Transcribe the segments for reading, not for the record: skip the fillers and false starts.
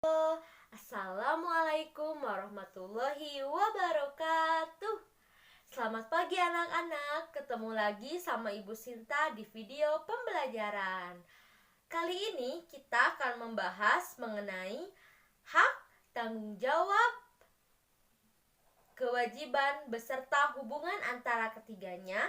Assalamualaikum warahmatullahi wabarakatuh. Selamat pagi anak-anak, ketemu lagi sama Ibu Sinta di video pembelajaran. Kali ini kita akan membahas mengenai hak, tanggung jawab, kewajiban beserta hubungan antara ketiganya.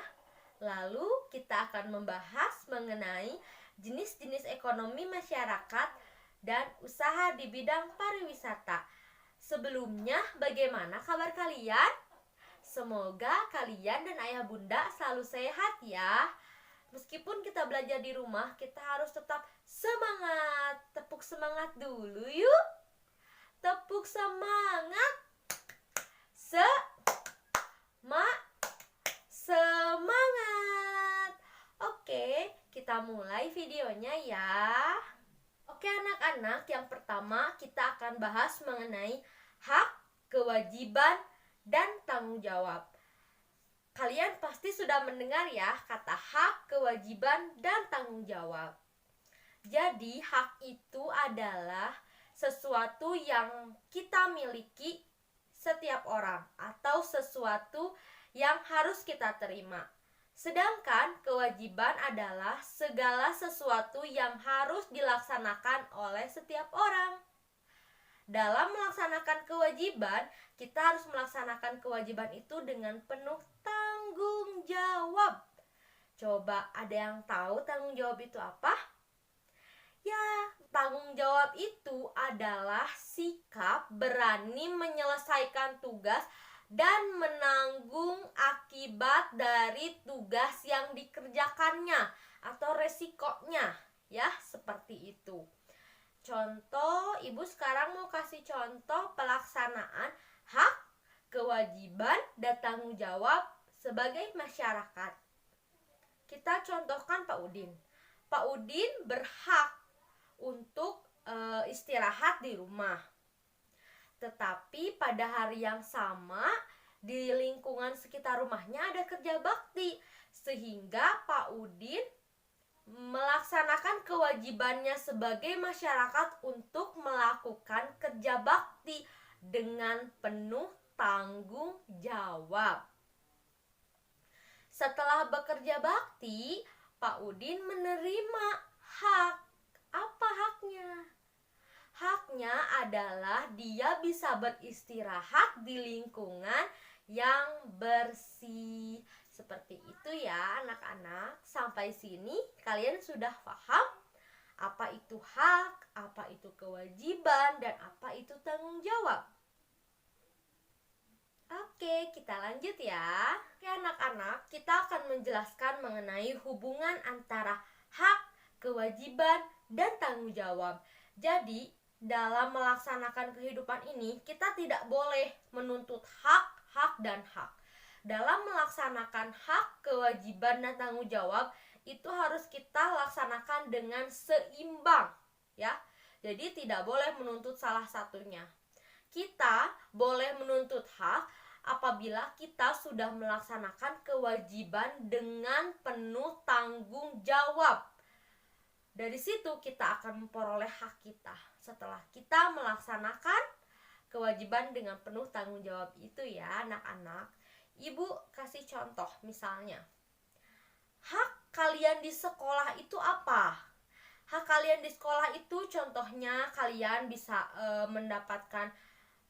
Lalu kita akan membahas mengenai jenis-jenis ekonomi masyarakat dan usaha di bidang pariwisata. Sebelumnya, bagaimana kabar kalian? Semoga kalian dan ayah bunda selalu sehat ya. Meskipun kita belajar di rumah, kita harus tetap semangat. Tepuk semangat dulu yuk. Tepuk semangat. Semangat. Oke, kita mulai videonya ya. Oke anak-anak, yang pertama kita akan bahas mengenai hak, kewajiban, dan tanggung jawab. Kalian pasti sudah mendengar ya kata hak, kewajiban, dan tanggung jawab. Jadi hak itu adalah sesuatu yang kita miliki setiap orang atau sesuatu yang harus kita terima. Sedangkan kewajiban adalah segala sesuatu yang harus dilaksanakan oleh setiap orang. Dalam melaksanakan kewajiban, kita harus melaksanakan kewajiban itu dengan penuh tanggung jawab. Coba ada yang tahu tanggung jawab itu apa? Ya, tanggung jawab itu adalah sikap berani menyelesaikan tugas dan menanggung akibat dari tugas yang dikerjakannya atau resikonya, ya, seperti itu. Contoh, Ibu sekarang mau kasih contoh pelaksanaan hak, kewajiban, dan tanggung jawab sebagai masyarakat. Kita contohkan Pak Udin. Pak Udin berhak untuk istirahat di rumah. Tetapi pada hari yang sama di lingkungan sekitar rumahnya ada kerja bakti, sehingga Pak Udin melaksanakan kewajibannya sebagai masyarakat untuk melakukan kerja bakti dengan penuh tanggung jawab. Setelah bekerja bakti, Pak Udin menerima hak. Apa haknya? Haknya adalah dia bisa beristirahat di lingkungan yang bersih. Seperti itu ya anak-anak. Sampai sini kalian sudah paham apa itu hak, apa itu kewajiban, dan apa itu tanggung jawab. Oke, kita lanjut ya. Oke anak-anak, kita akan menjelaskan mengenai hubungan antara hak, kewajiban, dan tanggung jawab. Jadi, dalam melaksanakan kehidupan ini, kita tidak boleh menuntut hak, dan hak. Dalam melaksanakan hak, kewajiban, dan tanggung jawab, itu harus kita laksanakan dengan seimbang, ya. Jadi tidak boleh menuntut salah satunya. Kita boleh menuntut hak apabila kita sudah melaksanakan kewajiban dengan penuh tanggung jawab. Dari situ kita akan memperoleh hak kita setelah kita melaksanakan kewajiban dengan penuh tanggung jawab itu ya anak-anak. Ibu kasih contoh misalnya, hak kalian di sekolah itu apa? Hak kalian di sekolah itu contohnya kalian bisa mendapatkan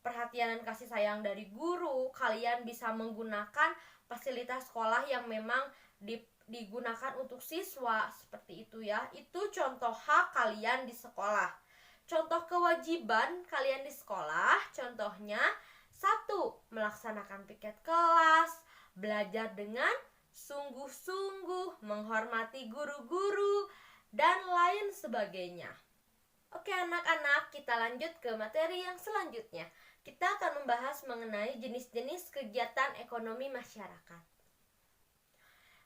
perhatian dan kasih sayang dari guru. Kalian bisa menggunakan fasilitas sekolah yang memang digunakan untuk siswa, seperti itu ya. Itu contoh hak kalian di sekolah. Contoh kewajiban kalian di sekolah, contohnya 1. Melaksanakan piket kelas, belajar dengan sungguh-sungguh, menghormati guru-guru, dan lain sebagainya. Oke anak-anak, kita lanjut ke materi yang selanjutnya. Kita akan membahas mengenai jenis-jenis kegiatan ekonomi masyarakat.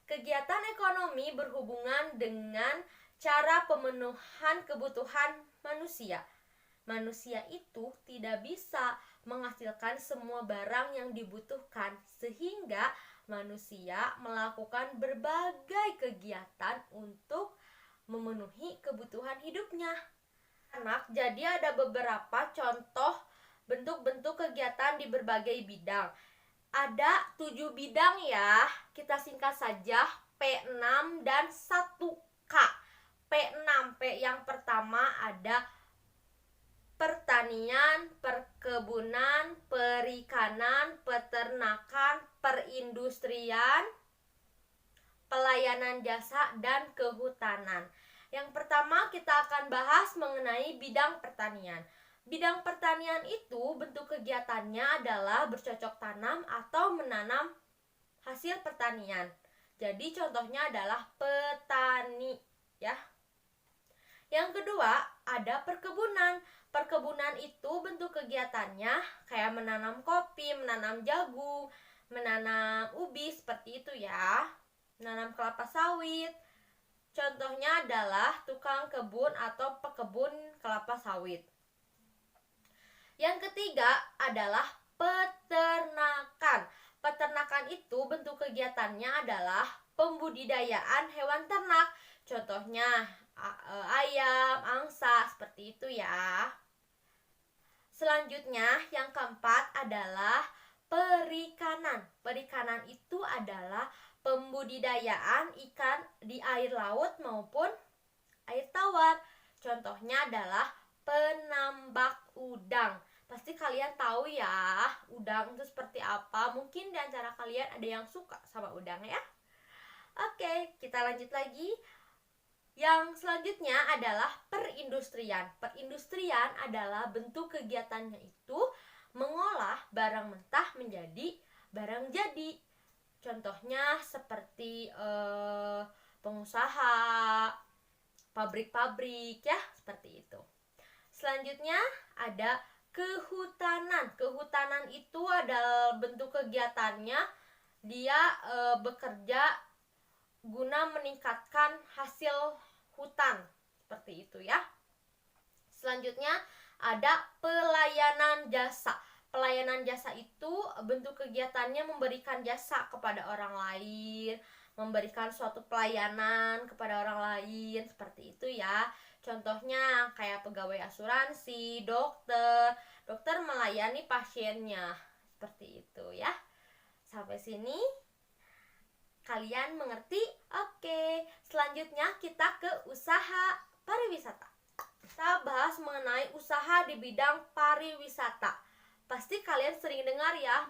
Kegiatan ekonomi berhubungan dengan cara pemenuhan kebutuhan manusia. Manusia itu tidak bisa menghasilkan semua barang yang dibutuhkan, sehingga manusia melakukan berbagai kegiatan untuk memenuhi kebutuhan hidupnya. Anak, jadi ada beberapa contoh bentuk-bentuk kegiatan di berbagai bidang. Ada 7 bidang ya. Kita singkat saja P6 dan 1K. P6, P yang pertama ada pertanian, perkebunan, perikanan, peternakan, perindustrian, pelayanan jasa, dan kehutanan. Yang pertama kita akan bahas mengenai bidang pertanian. Bidang pertanian itu bentuk kegiatannya adalah bercocok tanam atau menanam hasil pertanian. Jadi contohnya adalah petani ya. Yang kedua ada perkebunan. Perkebunan itu bentuk kegiatannya kayak menanam kopi, menanam jagung, menanam ubi seperti itu ya. Menanam kelapa sawit. Contohnya adalah tukang kebun atau pekebun kelapa sawit. Yang ketiga adalah peternakan. Peternakan itu bentuk kegiatannya adalah pembudidayaan hewan ternak. Contohnya ayam, angsa, seperti itu ya. Selanjutnya yang keempat adalah perikanan. Perikanan itu adalah pembudidayaan ikan di air laut maupun air tawar. Contohnya adalah penambak udang. Pasti kalian tahu ya, udang itu seperti apa. Mungkin di antara kalian ada yang suka sama udang ya. Oke, kita lanjut lagi. Yang selanjutnya adalah perindustrian. Perindustrian adalah bentuk kegiatannya itu mengolah barang mentah menjadi barang jadi. Contohnya seperti pengusaha, pabrik-pabrik ya, seperti itu. Selanjutnya ada kehutanan. Kehutanan itu adalah bentuk kegiatannya dia bekerja guna meningkatkan hasil hutan, seperti itu ya. Selanjutnya ada pelayanan jasa. Pelayanan jasa itu bentuk kegiatannya memberikan jasa kepada orang lain, memberikan suatu pelayanan kepada orang lain, seperti itu ya. Contohnya kayak pegawai asuransi, dokter melayani pasiennya, seperti itu ya. Sampai sini kalian mengerti? Oke, selanjutnya kita ke usaha pariwisata. Kita bahas mengenai usaha di bidang pariwisata. Pasti kalian sering dengar ya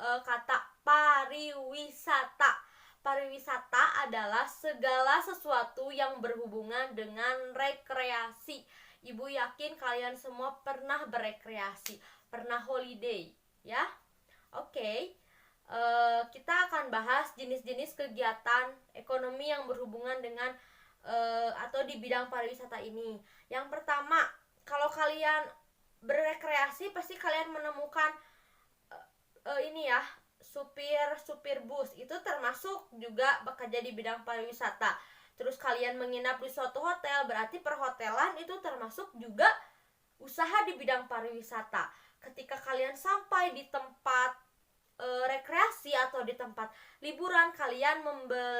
kata pariwisata. Pariwisata adalah segala sesuatu yang berhubungan dengan rekreasi. Ibu yakin kalian semua pernah berekreasi, pernah holiday ya. Oke. Kita akan bahas jenis-jenis kegiatan ekonomi yang berhubungan dengan atau di bidang pariwisata ini. Yang pertama, kalau kalian berekreasi pasti kalian menemukan ini ya, supir bus itu termasuk juga bekerja di bidang pariwisata. Terus kalian menginap di suatu hotel, berarti perhotelan itu termasuk juga usaha di bidang pariwisata. Ketika kalian sampai di tempat rekreasi atau di tempat liburan, kalian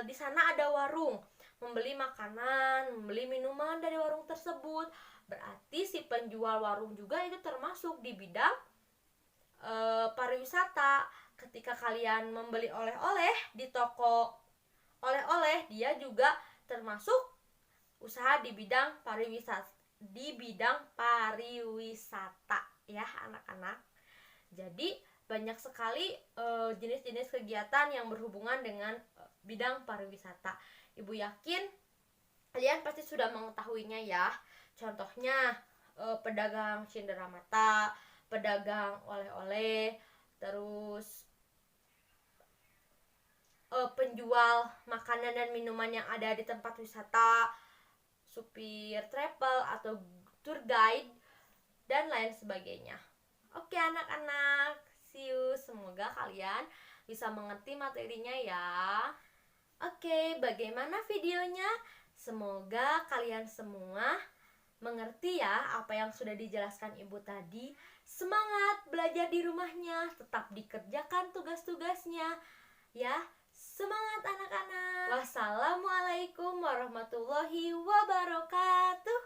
di sana ada warung, membeli makanan, membeli minuman dari warung tersebut. Berarti si penjual warung juga itu termasuk di bidang pariwisata. Ketika kalian membeli oleh-oleh di toko oleh-oleh, dia juga termasuk usaha di bidang pariwisata, ya anak-anak. Jadi banyak sekali jenis-jenis kegiatan yang berhubungan dengan bidang pariwisata. Ibu yakin kalian pasti sudah mengetahuinya ya. Contohnya pedagang cenderamata, pedagang oleh-oleh, terus penjual makanan dan minuman yang ada di tempat wisata, supir travel atau tour guide, dan lain sebagainya. Oke anak-anak, see you. Semoga kalian bisa mengerti materinya ya. Oke, bagaimana videonya? Semoga kalian semua mengerti ya apa yang sudah dijelaskan ibu tadi. Semangat belajar di rumahnya, tetap dikerjakan tugas-tugasnya ya. Semangat anak-anak. Wassalamualaikum warahmatullahi wabarakatuh.